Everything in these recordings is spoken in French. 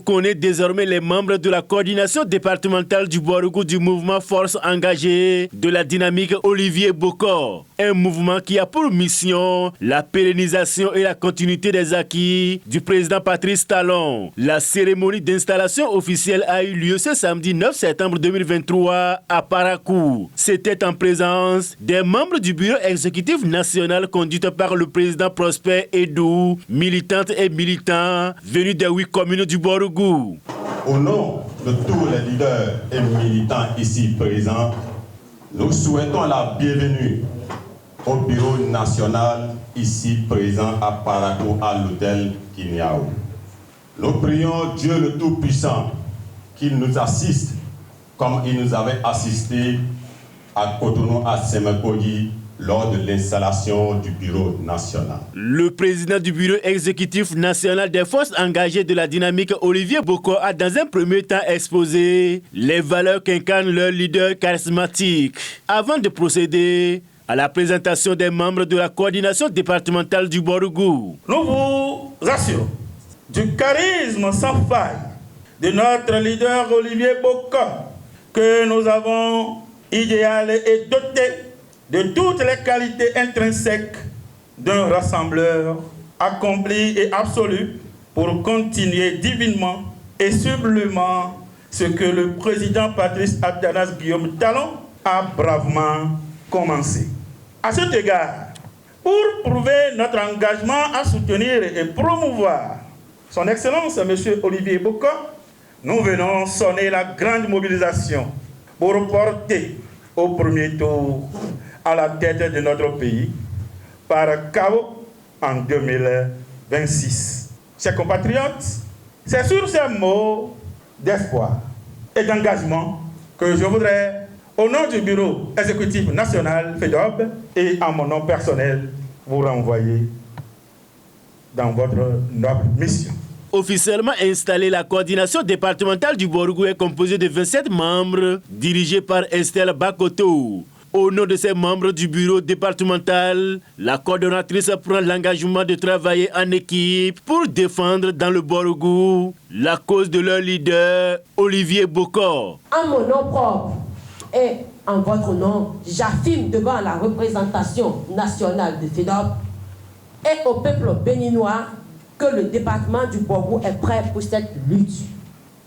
connaît désormais les membres de la coordination départementale du Borgou du mouvement Force engagée de la dynamique Olivier Bokor. Un mouvement qui a pour mission la pérennisation et la continuité des acquis du président Patrice Talon. La cérémonie d'installation officielle a eu lieu ce samedi 9 septembre 2023 à Parakou. C'était en présence des membres du bureau exécutif national conduit par le président Prosper Edou, militantes et militants venus des 8 communes du Borgou. Au nom de tous les leaders et militants ici présents, nous souhaitons la bienvenue au bureau national ici présent à Parakou à l'hôtel Kinyao. Nous prions Dieu le Tout-Puissant qu'il nous assiste comme il nous avait assisté à Cotonou, à Sémékodi, lors de l'installation du bureau national. Le président du bureau exécutif national des forces engagées de la dynamique, Olivier Bokor, a dans un premier temps exposé les valeurs qu'incarne leur leader charismatique. Avant de procéder à la présentation des membres de la coordination départementale du Borgou. Nous vous assurons du charisme sans faille de notre leader Olivier Bokor, que nous avons idéalé et doté de toutes les qualités intrinsèques d'un rassembleur accompli et absolu pour continuer divinement et sublimement ce que le président Patrice Abdanas Guillaume Talon a bravement commencé. À cet égard, pour prouver notre engagement à soutenir et promouvoir son Excellence M. Olivier Bokor, nous venons sonner la grande mobilisation pour porter au premier tour à la tête de notre pays par KO en 2026. Chers compatriotes, c'est sur ces mots d'espoir et d'engagement que je voudrais, au nom du bureau exécutif national FEDOB et en mon nom personnel, vous renvoyer dans votre noble mission. Officiellement installée, la coordination départementale du Borgou est composée de 27 membres dirigés par Estelle Bakoto. Au nom de ces membres du bureau départemental, la coordonnatrice prend l'engagement de travailler en équipe pour défendre dans le Borgou la cause de leur leader, Olivier Bokor. En mon nom propre et en votre nom, j'affirme devant la représentation nationale de FEDOP et au peuple béninois que le département du Borgou est prêt pour cette lutte.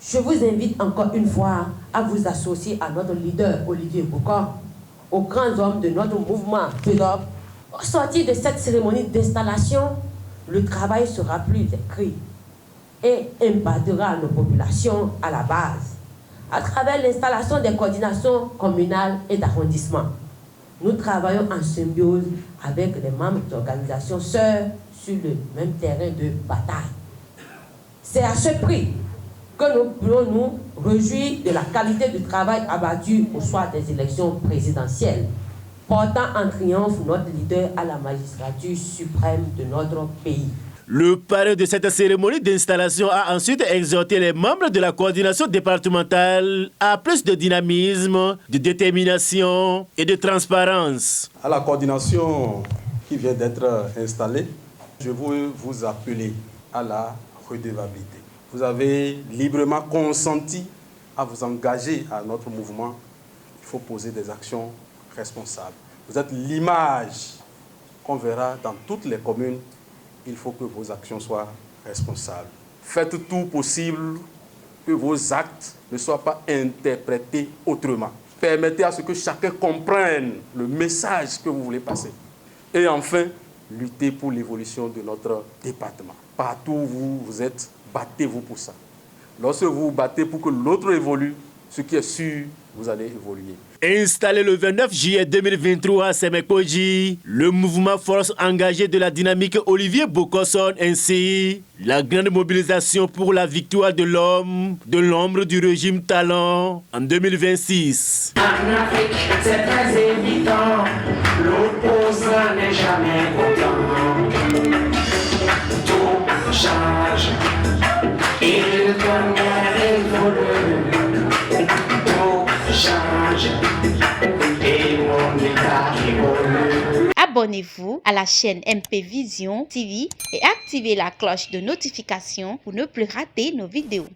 Je vous invite encore une fois à vous associer à notre leader Olivier Bokor, aux grands hommes de notre mouvement FEDOP. Au sortir de cette cérémonie d'installation, le travail sera plus écrit et impactera nos populations à la base, à travers l'installation des coordinations communales et d'arrondissement. Nous travaillons en symbiose avec les membres d'organisations sœurs sur le même terrain de bataille. C'est à ce prix que nous pouvons nous réjouir de la qualité du travail abattu au soir des élections présidentielles, portant en triomphe notre leader à la magistrature suprême de notre pays. Le parrain de cette cérémonie d'installation a ensuite exhorté les membres de la coordination départementale à plus de dynamisme, de détermination et de transparence. À la coordination qui vient d'être installée, je veux vous appeler à la redevabilité. Vous avez librement consenti à vous engager à notre mouvement. Il faut poser des actions responsables. Vous êtes l'image qu'on verra dans toutes les communes. Il faut que vos actions soient responsables. Faites tout possible que vos actes ne soient pas interprétés autrement. Permettez à ce que chacun comprenne le message que vous voulez passer. Et enfin, luttez pour l'évolution de notre département. Partout où vous êtes, battez-vous pour ça. Lorsque vous vous battez pour que l'autre évolue, ce qui est sûr, vous allez évoluer. Installé le 29 juillet 2023 à Sémékodi, le mouvement Force engagée de la dynamique Olivier Bokor sonne ainsi la grande mobilisation pour la victoire de l'homme de l'ombre du régime Talon en 2026. En Afrique, c'est très évident, l'opposant n'est jamais content. Tout change, il connaît évolue. Tout change, et mon état évolue. Abonnez-vous à la chaîne MP Vision TV et activez la cloche de notification pour ne plus rater nos vidéos.